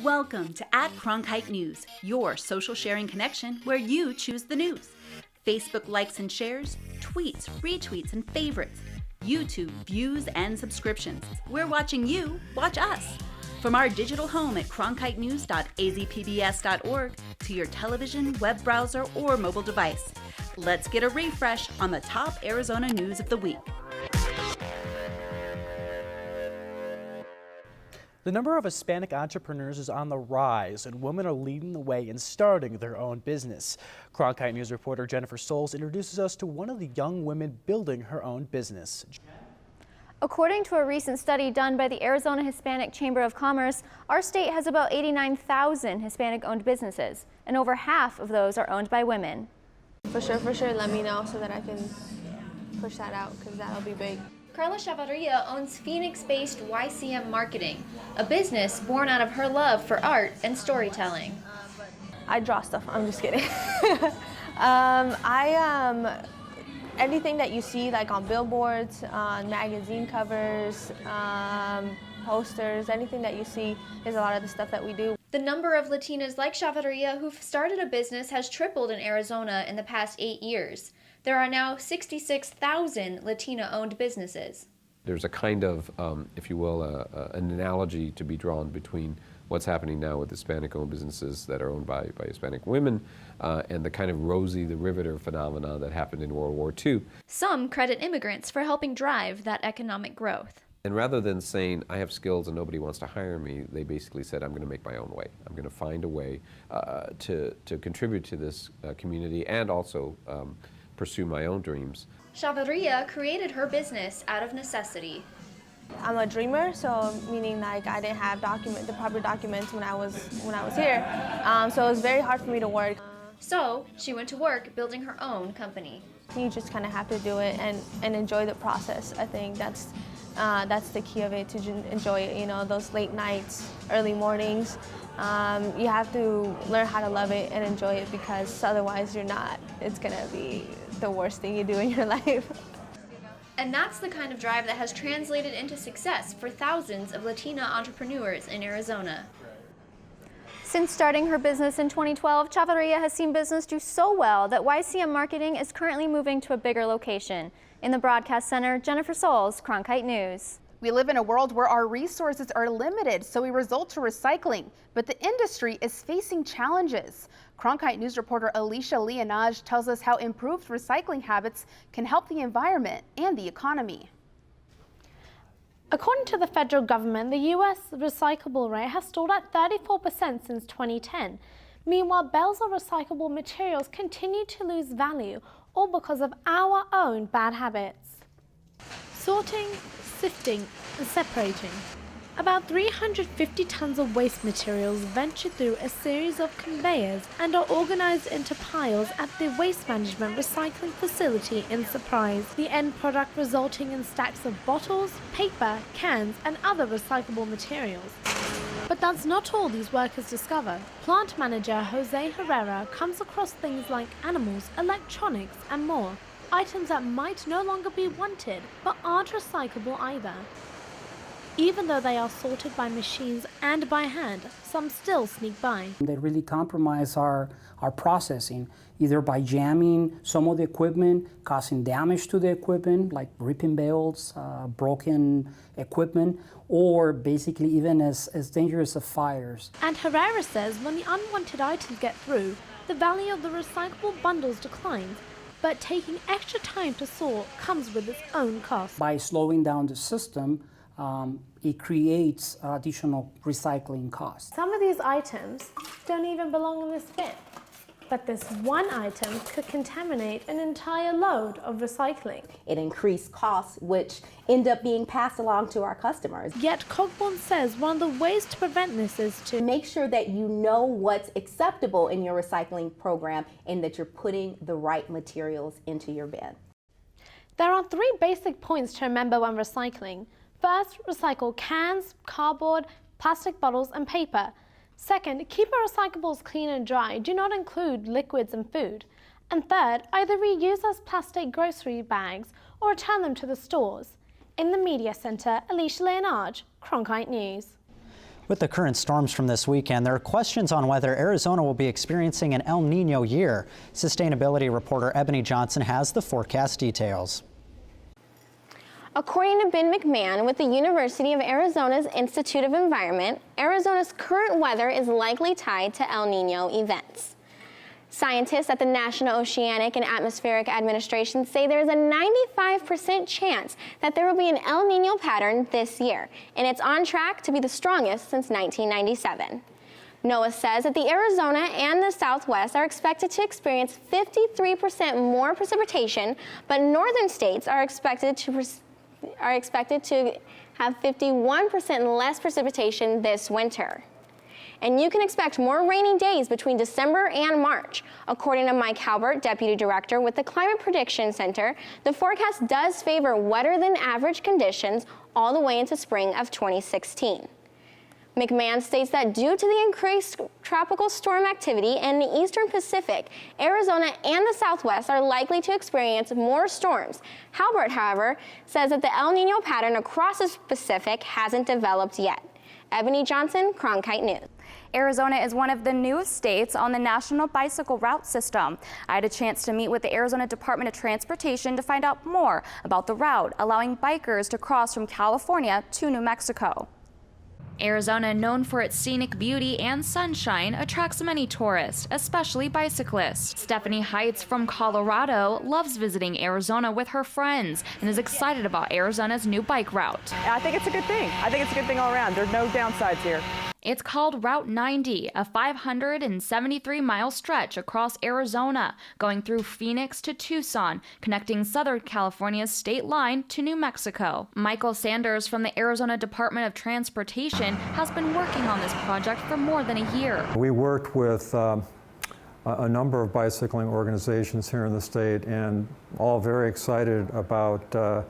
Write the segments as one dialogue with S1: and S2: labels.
S1: Welcome to @Cronkite News, your social sharing connection where you choose the news. Facebook likes and shares, tweets, retweets, and favorites. YouTube views and subscriptions. We're watching you watch us. From our digital home at cronkitenews.azpbs.org to your television, web browser, or mobile device. Let's get a refresh on the top Arizona news of the week.
S2: The number of Hispanic entrepreneurs is on the rise, and women are leading the way in starting their own business. Cronkite News reporter Jennifer Souls introduces us to one of the young women building her own business.
S3: According to a recent study done by the Arizona Hispanic Chamber of Commerce, our state has about 89,000 Hispanic-owned businesses, and over half of those are owned by women.
S4: For sure, let me know so that I can push that out, because that'll be big.
S3: Carla Chavarria owns Phoenix-based YCM Marketing, a business born out of her love for art and storytelling.
S4: I draw stuff, I'm just kidding. Anything that you see like on billboards, on magazine covers, posters, anything that you see is a lot of the stuff that we do.
S3: The number of Latinas like Chavarria who've started a business has tripled in Arizona in the past 8 years. There are now 66,000 Latina-owned businesses.
S5: There's a kind of, if you will, an analogy to be drawn between what's happening now with Hispanic-owned businesses that are owned by Hispanic women and the kind of Rosie the Riveter phenomena that happened in World War II.
S3: Some credit immigrants for helping drive that economic growth.
S5: And rather than saying, I have skills and nobody wants to hire me, they basically said, I'm going to make my own way. I'm going to find a way to contribute to this community and also pursue my own dreams.
S3: Chavarria created her business out of necessity.
S4: I'm a dreamer, so meaning like I didn't have the proper documents when I was here, so it was very hard for me to work.
S3: So she went to work building her own company.
S4: You just kind of have to do it and enjoy the process. I think that's the key of it, to enjoy it. You know, those late nights, early mornings. You have to learn how to love it and enjoy it, because otherwise you're not. It's gonna be the worst thing you do in your life.
S3: And that's the kind of drive that has translated into success for thousands of Latina entrepreneurs in Arizona. Since starting her business in 2012, Chavarria has seen business do so well that YCM Marketing is currently moving to a bigger location. In the Broadcast Center, Jennifer Souls, Cronkite News.
S6: We live in a world where our resources are limited, so we resort to recycling. But the industry is facing challenges. Cronkite News reporter Alicia Leonage tells us how improved recycling habits can help the environment and the economy.
S7: According to the federal government, the U.S. recyclable rate has stalled at 34% since 2010. Meanwhile, bales of recyclable materials continue to lose value, all because of our own bad habits. Sorting, sifting and separating. About 350 tons of waste materials venture through a series of conveyors and are organized into piles at the Waste Management Recycling Facility in Surprise, the end product resulting in stacks of bottles, paper, cans and other recyclable materials. But that's not all these workers discover. Plant manager Jose Herrera comes across things like animals, electronics and more. Items that might no longer be wanted, but aren't recyclable either. Even though they are sorted by machines and by hand, some still sneak by.
S8: They really compromise our processing, either by jamming some of the equipment, causing damage to the equipment, like ripping bales, broken equipment, or basically even as dangerous as fires.
S7: And Herrera says when the unwanted items get through, the value of the recyclable bundles declines. But taking extra time to sort comes with its own cost.
S8: By slowing down the system, it creates additional recycling costs.
S7: Some of these items don't even belong in this bin, but this one item could contaminate an entire load of recycling.
S9: It increased costs, which end up being passed along to our customers.
S7: Yet Cogborn says one of the ways to prevent this is to
S9: make sure that you know what's acceptable in your recycling program and that you're putting the right materials into your bin.
S7: There are 3 basic points to remember when recycling. First, recycle cans, cardboard, plastic bottles and paper. Second, keep your recyclables clean and dry. Do not include liquids and food. And third, either reuse as plastic grocery bags or return them to the stores. In the media center, Alicia Leonage, Cronkite News.
S10: With the current storms from this weekend, there are questions on whether Arizona will be experiencing an El Nino year. Sustainability reporter Ebony Johnson has the forecast details.
S11: According to Ben McMahon with the University of Arizona's Institute of Environment, Arizona's current weather is likely tied to El Nino events. Scientists at the National Oceanic and Atmospheric Administration say there is a 95% chance that there will be an El Nino pattern this year, and it's on track to be the strongest since 1997. NOAA says that the Arizona and the Southwest are expected to experience 53% more precipitation, but northern states are expected to have 51% less precipitation this winter. And you can expect more rainy days between December and March. According to Mike Halbert, Deputy Director with the Climate Prediction Center, the forecast does favor wetter than average conditions all the way into spring of 2016. McMahon states that due to the increased tropical storm activity in the eastern Pacific, Arizona and the Southwest are likely to experience more storms. Halbert, however, says that the El Nino pattern across the Pacific hasn't developed yet. Ebony Johnson, Cronkite News.
S12: Arizona is one of the newest states on the National Bicycle Route System. I had a chance to meet with the Arizona Department of Transportation to find out more about the route, allowing bikers to cross from California to New Mexico.
S13: Arizona, known for its scenic beauty and sunshine, attracts many tourists, especially bicyclists. Stephanie Heights from Colorado loves visiting Arizona with her friends and is excited about Arizona's new bike route.
S14: I think it's a good thing. I think it's a good thing all around. There's no downsides here.
S13: It's called Route 90, a 573-mile stretch across Arizona, going through Phoenix to Tucson, connecting Southern California's state line to New Mexico. Michael Sanders from the Arizona Department of Transportation has been working on this project for more than a year.
S15: We worked with a number of bicycling organizations here in the state, and all very excited about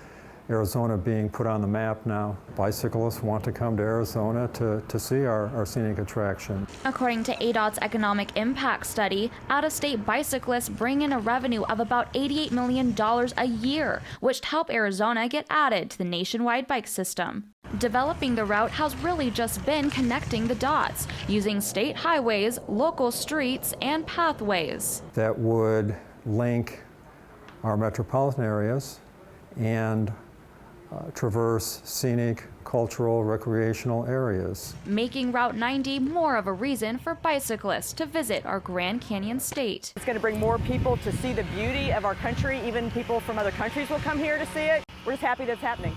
S15: Arizona being put on the map now. Bicyclists want to come to Arizona to see our scenic attraction.
S13: According to ADOT's economic impact study, out-of-state bicyclists bring in a revenue of about $88 million a year, which help Arizona get added to the nationwide bike system. Developing the route has really just been connecting the dots, using state highways, local streets, and pathways.
S15: That would link our metropolitan areas and traverse scenic, cultural, recreational areas.
S13: Making Route 90 more of a reason for bicyclists to visit our Grand Canyon state.
S14: It's going to bring more people to see the beauty of our country. Even people from other countries will come here to see it. We're just happy that's happening.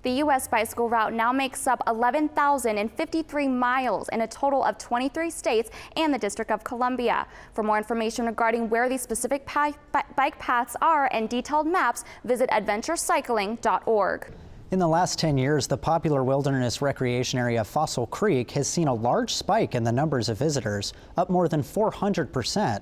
S12: The U.S. bicycle route now makes up 11,053 miles in a total of 23 states and the District of Columbia. For more information regarding where these specific bike paths are and detailed maps, visit adventurecycling.org.
S10: In the last 10 years, the popular wilderness recreation area Fossil Creek has seen a large spike in the numbers of visitors, up more than 400%.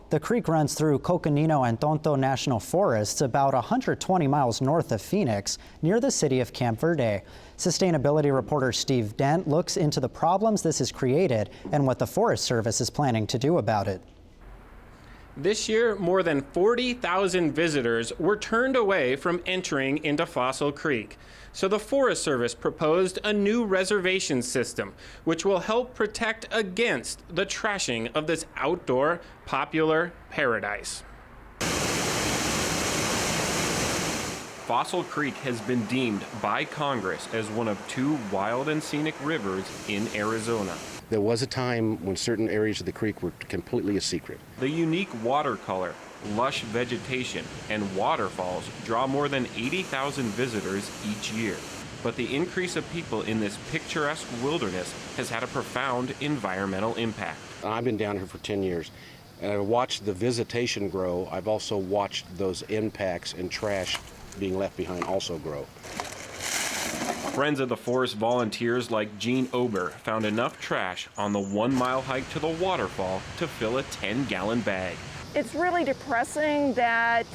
S10: The creek runs through Coconino and Tonto National Forests, about 120 miles north of Phoenix, near the city of Camp Verde. Sustainability reporter Steve Dent looks into the problems this has created and what the Forest Service is planning to do about it.
S16: This year, more than 40,000 visitors were turned away from entering into Fossil Creek. So the Forest Service proposed a new reservation system, which will help protect against the trashing of this outdoor popular paradise. Fossil Creek has been deemed by Congress as one of 2 wild and scenic rivers in Arizona.
S17: There was a time when certain areas of the creek were completely a secret.
S16: The unique watercolor, lush vegetation, and waterfalls draw more than 80,000 visitors each year. But the increase of people in this picturesque wilderness has had a profound environmental impact.
S17: I've been down here for 10 years, and I've watched the visitation grow. I've also watched those impacts and trash being left behind also grow.
S16: Friends of the Forest volunteers like Gene Ober found enough trash on the 1-mile hike to the waterfall to fill a 10-gallon bag.
S18: It's really depressing that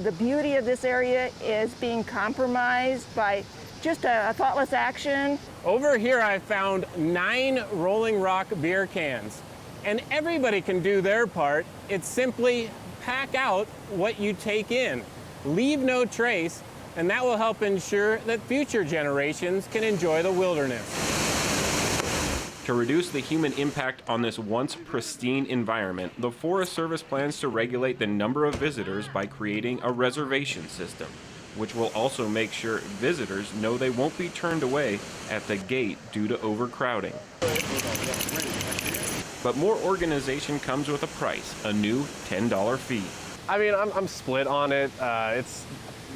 S18: the beauty of this area is being compromised by just a thoughtless action.
S16: Over here I found 9 Rolling Rock beer cans, and everybody can do their part. It's simply pack out what you take in. Leave no trace, and that will help ensure that future generations can enjoy the wilderness. To reduce the human impact on this once pristine environment, the Forest Service plans to regulate the number of visitors by creating a reservation system, which will also make sure visitors know they won't be turned away at the gate due to overcrowding. But more organization comes with a price, a new $10 fee.
S19: I mean, I'm split on it. It's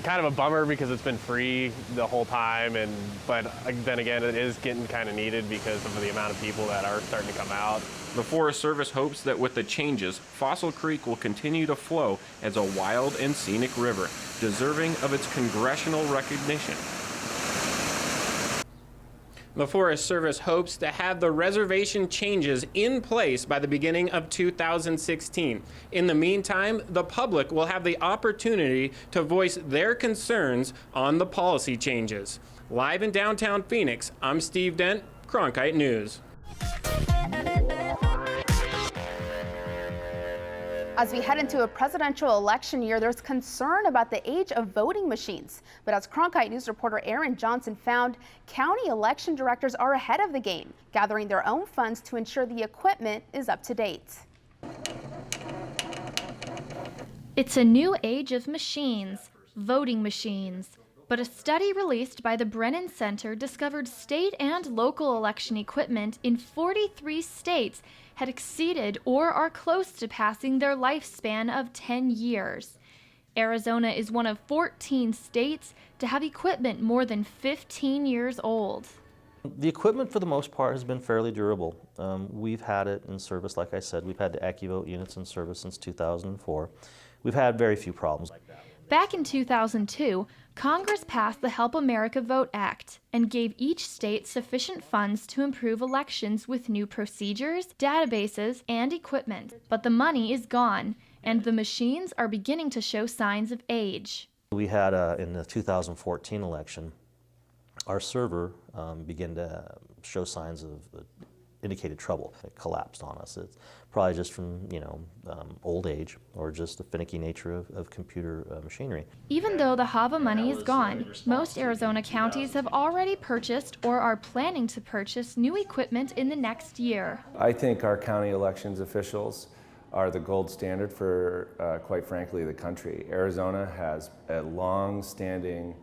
S19: kind of a bummer because it's been free the whole time, but then again, it is getting kind of needed because of the amount of people that are starting to come out.
S16: The Forest Service hopes that with the changes, Fossil Creek will continue to flow as a wild and scenic river, deserving of its congressional recognition. The Forest Service hopes to have the reservation changes in place by the beginning of 2016. In the meantime, the public will have the opportunity to voice their concerns on the policy changes. Live in downtown Phoenix, I'm Steve Dent, Cronkite News.
S6: As we head into a presidential election year, there's concern about the age of voting machines. But as Cronkite News reporter Aaron Johnson found, county election directors are ahead of the game, gathering their own funds to ensure the equipment is up to date.
S7: It's a new age of machines, voting machines. But a study released by the Brennan Center discovered state and local election equipment in 43 states had exceeded or are close to passing their lifespan of 10 years. Arizona is one of 14 states to have equipment more than 15 years old.
S20: The equipment for the most part has been fairly durable. We've had it in service, like I said, we've had the AccuVote units in service since 2004. We've had very few problems.
S7: Back in 2002, Congress passed the Help America Vote Act and gave each state sufficient funds to improve elections with new procedures, databases, and equipment. But the money is gone, and the machines are beginning to show signs of age.
S20: We had, in the 2014 election, our server began to show signs of indicated trouble. It collapsed on us. It's probably just from, old age or just the finicky nature of computer machinery.
S7: Even though the HAVA money is gone, most Arizona counties have already purchased or are planning to purchase new equipment in the next year.
S21: I think our county elections officials are the gold standard for, quite frankly, the country. Arizona has a long-standing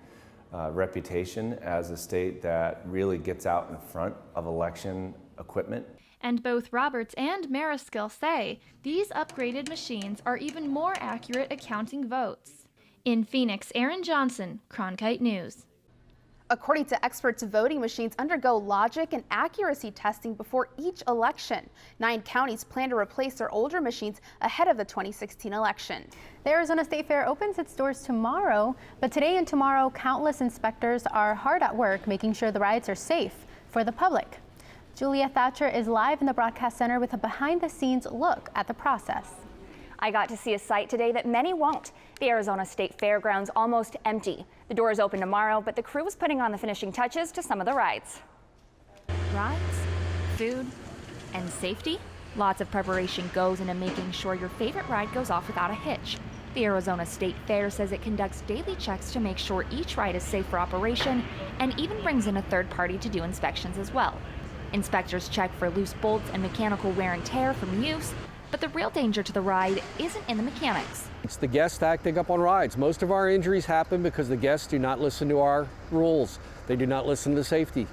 S21: reputation as a state that really gets out in front of election equipment.
S7: And both Roberts and Mariskill say these upgraded machines are even more accurate at counting votes. In Phoenix, Aaron Johnson, Cronkite News.
S6: According to experts, voting machines undergo logic and accuracy testing before each election. 9 counties plan to replace their older machines ahead of the 2016 election.
S22: The Arizona State Fair opens its doors tomorrow, but today and tomorrow, countless inspectors are hard at work making sure the rides are safe for the public. Julia Thatcher is live in the broadcast center with a behind-the-scenes look at the process.
S23: I got to see a sight today that many won't. The Arizona State Fairgrounds almost empty. The doors open tomorrow, but the crew is putting on the finishing touches to some of the rides.
S13: Rides, food, and safety? Lots of preparation goes into making sure your favorite ride goes off without a hitch. The Arizona State Fair says it conducts daily checks to make sure each ride is safe for operation and even brings in a third party to do inspections as well. Inspectors check for loose bolts and mechanical wear and tear from use, but the real danger to the ride isn't in the mechanics.
S24: It's the guests acting up on rides. Most of our injuries happen because the guests do not listen to our rules. They do not listen to safety.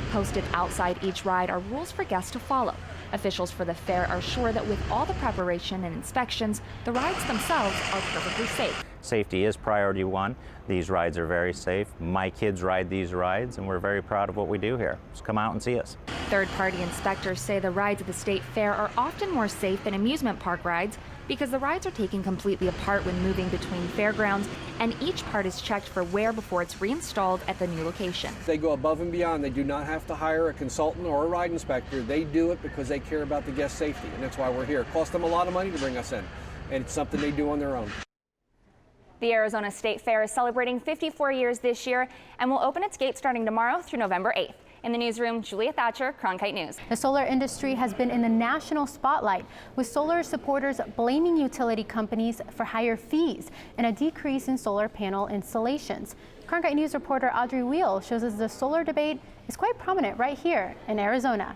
S13: Posted outside each ride are rules for guests to follow. Officials for the fair are sure that with all the preparation and inspections, the rides themselves are perfectly safe.
S25: Safety is priority one. These rides are very safe. My kids ride these rides, and we're very proud of what we do here. Just come out and see us.
S13: Third-party inspectors say the rides at the state fair are often more safe than amusement park rides because the rides are taken completely apart when moving between fairgrounds, and each part is checked for wear before it's reinstalled at the new location.
S24: They go above and beyond. They do not have to hire a consultant or a ride inspector. They do it because they care about the guest safety, and that's why we're here. It costs them a lot of money to bring us in, and it's something they do on their own.
S23: The Arizona State Fair is celebrating 54 years this year and will open its gates starting tomorrow through November 8th. In the newsroom, Julia Thatcher, Cronkite News.
S22: The solar industry has been in the national spotlight, with solar supporters blaming utility companies for higher fees and a decrease in solar panel installations. Cronkite News reporter Audrey Wheel shows us the solar debate is quite prominent right here in Arizona.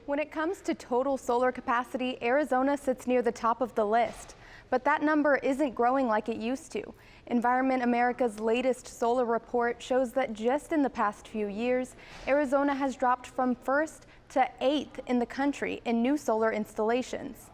S6: When it comes to total solar capacity, Arizona sits near the top of the list. But that number isn't growing like it used to. Environment America's latest solar report shows that just in the past few years, Arizona has dropped from 1st to 8th in the country in new solar installations.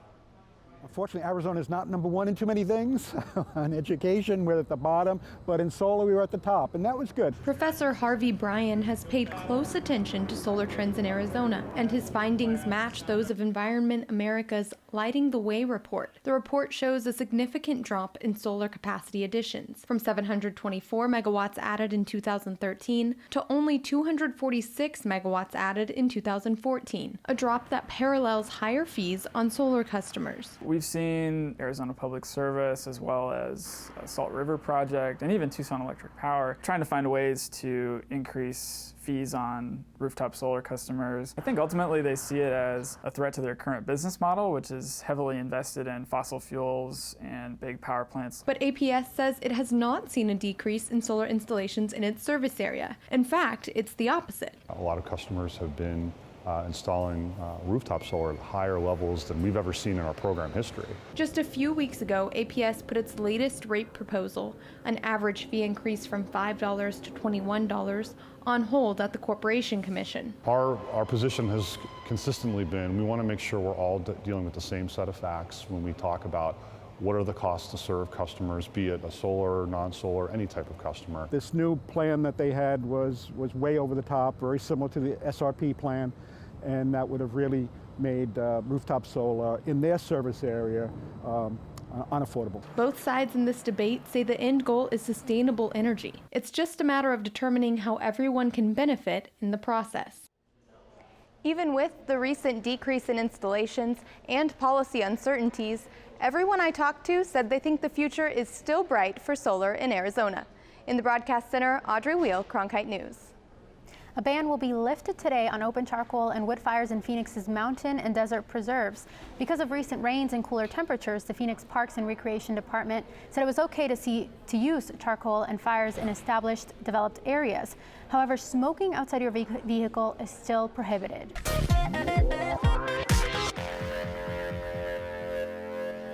S1: Unfortunately, Arizona is not number one in too many things. On education, we're at the bottom, but in solar, we were at the top, and that was good.
S2: Professor Harvey Bryan has paid close attention to solar trends in Arizona, and his findings match those of Environment America's Lighting the Way report. The report shows a significant drop in solar capacity additions, from 724 megawatts added in 2013 to only 246 megawatts added in 2014, a drop that parallels higher fees on solar customers.
S3: We've seen Arizona Public Service, as well as Salt River Project, and even Tucson Electric Power, trying to find ways to increase fees on rooftop solar customers. I think ultimately they see it as a threat to their current business model, which is heavily invested in fossil fuels and big power plants.
S2: But APS says it has not seen a decrease in solar installations in its service area. In fact, it's the opposite.
S4: A lot of customers have been installing rooftop solar at higher levels than we've ever seen in our program history.
S2: Just a few weeks ago, APS put its latest rate proposal, an average fee increase from $5 to $21, on hold at the Corporation Commission.
S4: Our position has consistently been, we want to make sure we're all dealing with the same set of facts when we talk about what are the costs to serve customers, be it a solar, non-solar, any type of customer.
S1: This new plan that they had was way over the top, very similar to the SRP plan, and that would have really made rooftop solar in their service area unaffordable.
S2: Both sides in this debate say the end goal is sustainable energy. It's just a matter of determining how everyone can benefit in the process. Even with the recent decrease in installations and policy uncertainties, everyone I talked to said they think the future is still bright for solar in Arizona. In the Broadcast Center, Audrey Wheel, Cronkite News.
S22: A ban will be lifted today on open charcoal and wood fires in Phoenix's mountain and desert preserves. Because of recent rains and cooler temperatures, the Phoenix Parks and Recreation Department said it was okay to use charcoal and fires in established, developed areas. However, smoking outside your vehicle is still prohibited.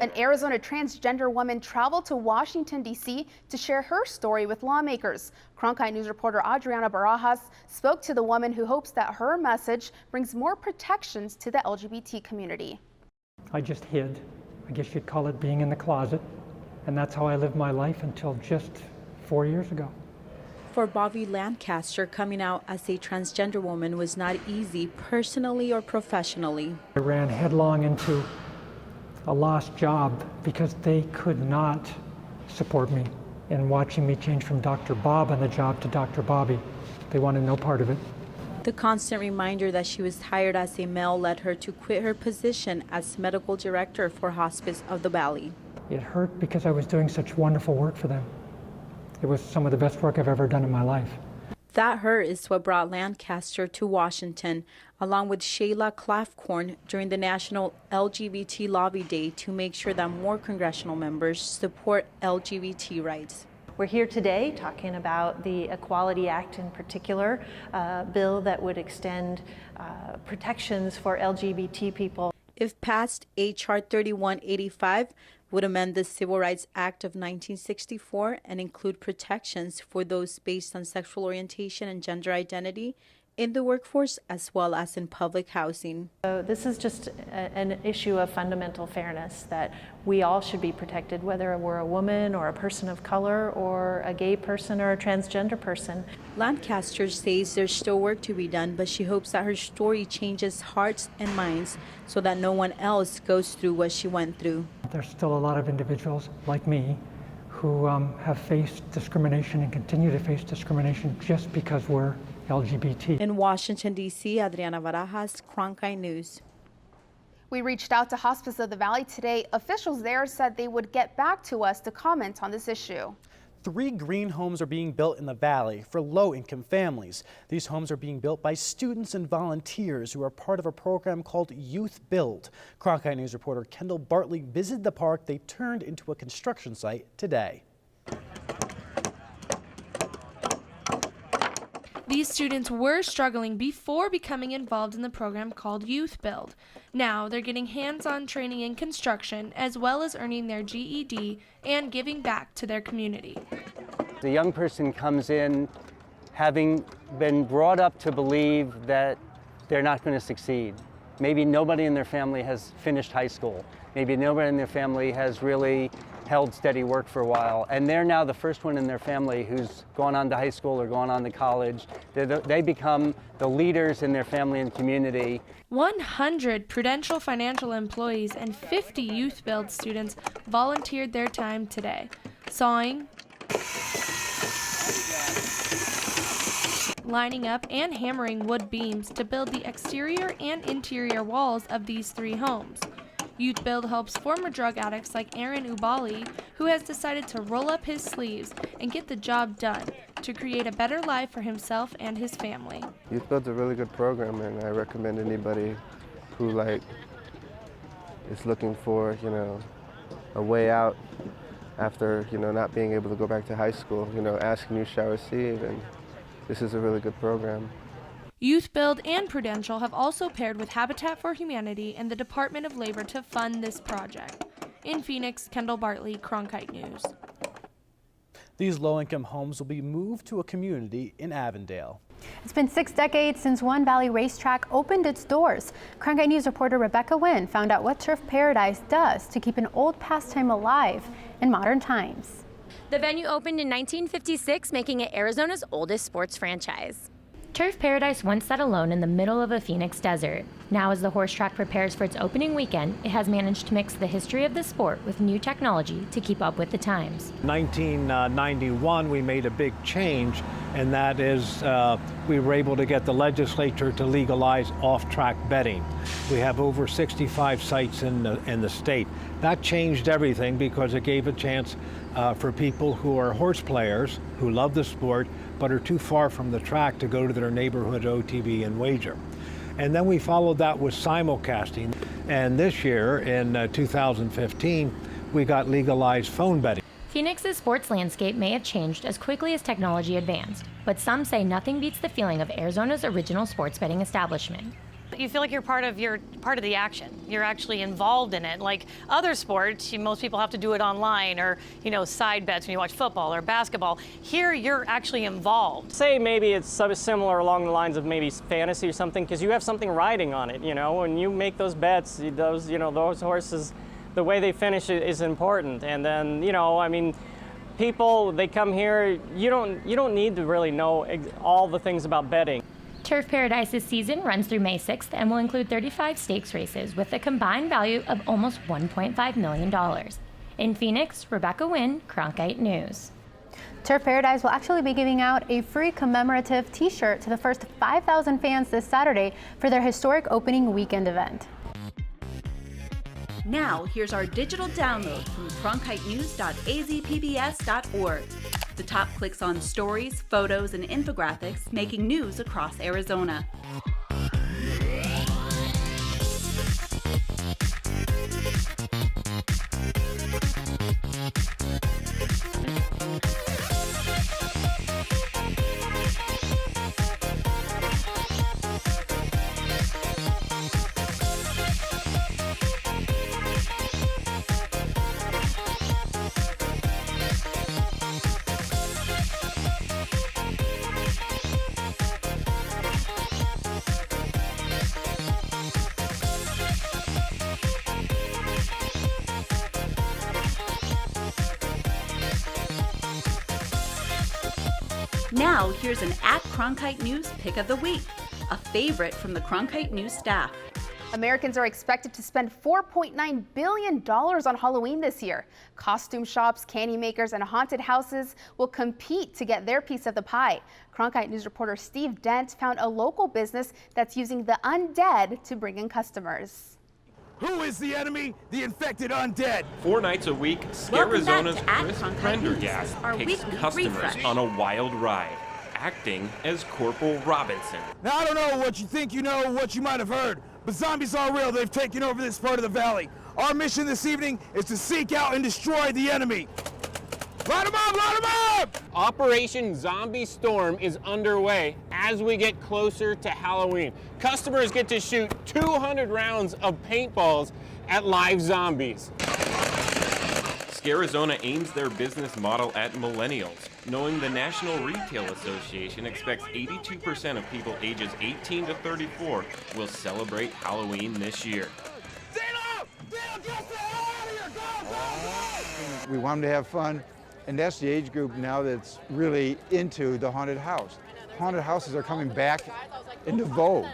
S6: An Arizona transgender woman traveled to Washington, D.C. to share her story with lawmakers. Cronkite News reporter Adriana Barajas spoke to the woman who hopes that her message brings more protections to the LGBT community.
S5: I just hid. I guess you'd call it being in the closet. And that's how I lived my life until just 4 years ago.
S26: For Bobby Lancaster, coming out as a transgender woman was not easy, personally or professionally.
S5: I ran headlong into a lost job because they could not support me in watching me change from Dr. Bob on the job to Dr. Bobby. They wanted no part of it.
S26: The constant reminder that she was hired as a male led her to quit her position as medical director for Hospice of the Valley.
S5: It hurt because I was doing such wonderful work for them. It was some of the best work I've ever done in my life.
S26: That hurt is what brought Lancaster to Washington, along with Shayla Clafcorn, during the National LGBT Lobby Day to make sure that more congressional members support LGBT rights.
S27: We're here today talking about the Equality Act in particular, a bill that would extend protections for LGBT people.
S26: If passed, H.R. 3185 would amend the Civil Rights Act of 1964 and include protections for those based on sexual orientation and gender identity in the workforce as well as in public housing.
S27: So this is just an issue of fundamental fairness, that we all should be protected, whether we're a woman or a person of color or a gay person or a transgender person.
S26: Lancaster says there's still work to be done, but she hopes that her story changes hearts and minds so that no one else goes through what she went through.
S5: There's still a lot of individuals like me who have faced discrimination and continue to face discrimination just because we're LGBT.
S26: In Washington, D.C., Adriana Barajas, Cronkite News.
S6: We reached out to Hospice of the Valley today. Officials there said they would get back to us to comment on this issue.
S28: 3 green homes are being built in the valley for low-income families. These homes are being built by students and volunteers who are part of a program called Youth Build. Cronkite News reporter Kendall Bartley visited the park they turned into a construction site today.
S8: These students were struggling before becoming involved in the program called Youth Build. Now they're getting hands-on training in construction as well as earning their GED and giving back to their community.
S9: The young person comes in having been brought up to believe that they're not going to succeed. Maybe nobody in their family has finished high school. Maybe nobody in their family has really held steady work for a while, and they're now the first one in their family who's gone on to high school or gone on to college. They become the leaders in their family and community.
S8: 100 Prudential Financial employees and 50 Youth Build students volunteered their time today, sawing, lining up and hammering wood beams to build the exterior and interior walls of these 3 homes. Youth Build helps former drug addicts like Aaron Ubali, who has decided to roll up his sleeves and get the job done to create a better life for himself and his family.
S10: Youth Build's a really good program, and I recommend anybody who is looking for, a way out after, not being able to go back to high school, asking you shall receive, and this is a really good program.
S8: Youth Build and Prudential have also paired with Habitat for Humanity and the Department of Labor to fund this project. In Phoenix, Kendall Bartley, Cronkite News.
S28: These low-income homes will be moved to a community in Avondale.
S22: It's been 6 decades since One Valley Racetrack opened its doors. Cronkite News reporter Rebecca Wynn found out what Turf Paradise does to keep an old pastime alive in modern times.
S11: The venue opened in 1956, making it Arizona's oldest sports franchise.
S12: Turf Paradise once sat alone in the middle of a Phoenix desert. Now, as the horse track prepares for its opening weekend, it has managed to mix the history of the sport with new technology to keep up with the times.
S14: 1991, we made a big change, and that is we were able to get the legislature to legalize off-track betting. We have over 65 sites in the state. That changed everything because it gave a chance for people who are horse players, who love the sport, but are too far from the track to go to their neighborhood OTB and wager. And then we followed that with simulcasting. And this year, in 2015, we got legalized phone betting.
S12: Phoenix's sports landscape may have changed as quickly as technology advanced, but some say nothing beats the feeling of Arizona's original sports betting establishment.
S15: You feel like you're part of the action. You're actually involved in it. Like other sports, most people have to do it online or, side bets when you watch football or basketball. Here, you're actually involved.
S17: Say maybe it's similar along the lines of maybe fantasy or something, because you have something riding on it. When you make those bets, those horses, the way they finish it is important. And then, people, they come here. You don't need to really know all the things about betting.
S12: Turf Paradise's season runs through May 6th and will include 35 stakes races with a combined value of almost $1.5 million. In Phoenix, Rebecca Wynn, Cronkite News.
S22: Turf Paradise will actually be giving out a free commemorative t-shirt to the first 5,000 fans this Saturday for their historic opening weekend event.
S29: Now, here's our digital download from cronkitenews.azpbs.org. The top clicks on stories, photos, and infographics making news across Arizona. Now, here's an @Cronkite News Pick of the Week, a favorite from the Cronkite News staff.
S6: Americans are expected to spend $4.9 billion on Halloween this year. Costume shops, candy makers, and haunted houses will compete to get their piece of the pie. Cronkite News reporter Steve Dent found a local business that's using the undead to bring in customers.
S30: Who is the enemy? The infected undead.
S16: 4 nights a week, Arizona's Chris Prendergast takes customers on a wild ride, acting as Corporal Robinson.
S30: Now, I don't know what you think you know, what you might have heard, but zombies are real. They've taken over this part of the valley. Our mission this evening is to seek out and destroy the enemy. Light 'em up, light 'em up!
S16: Operation Zombie Storm is underway as we get closer to Halloween. Customers get to shoot 200 rounds of paintballs at live zombies.
S3: Arizona aims their business model at millennials, knowing the National Retail Association expects 82% of people ages 18 to 34 will celebrate Halloween this year.
S7: We want them to have fun, and that's the age group now that's really into the haunted house. Haunted houses are coming back into vogue.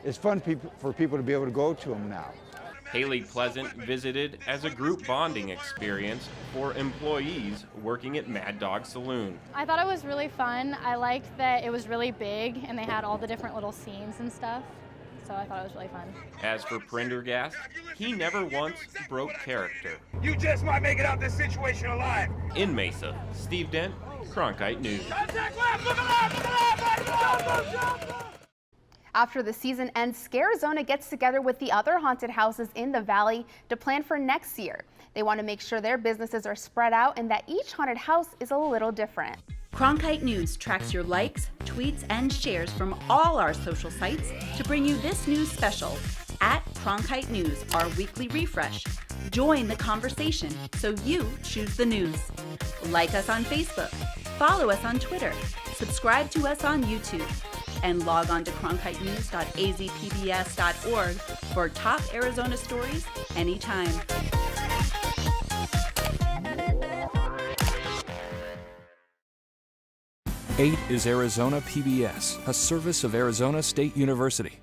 S7: It's fun for people to be able to go to them now.
S3: Haley Pleasant visited as a group bonding experience for employees working at Mad Dog Saloon.
S13: I thought it was really fun. I liked that it was really big and they had all the different little scenes and stuff. So I thought it was really fun.
S3: As for Prendergast, he never once broke character.
S30: You just might make it out this situation alive.
S3: In Mesa, Steve Dent, Cronkite News.
S6: After the season ends, Arizona gets together with the other haunted houses in the valley to plan for next year. They want to make sure their businesses are spread out and that each haunted house is a little different.
S29: Cronkite News tracks your likes, tweets, and shares from all our social sites to bring you this news special at Cronkite News, our weekly refresh. Join the conversation so you choose the news. Like us on Facebook, follow us on Twitter, subscribe to us on YouTube, and log on to cronkitenews.azpbs.org for top Arizona stories anytime.
S18: 8 is Arizona PBS, a service of Arizona State University.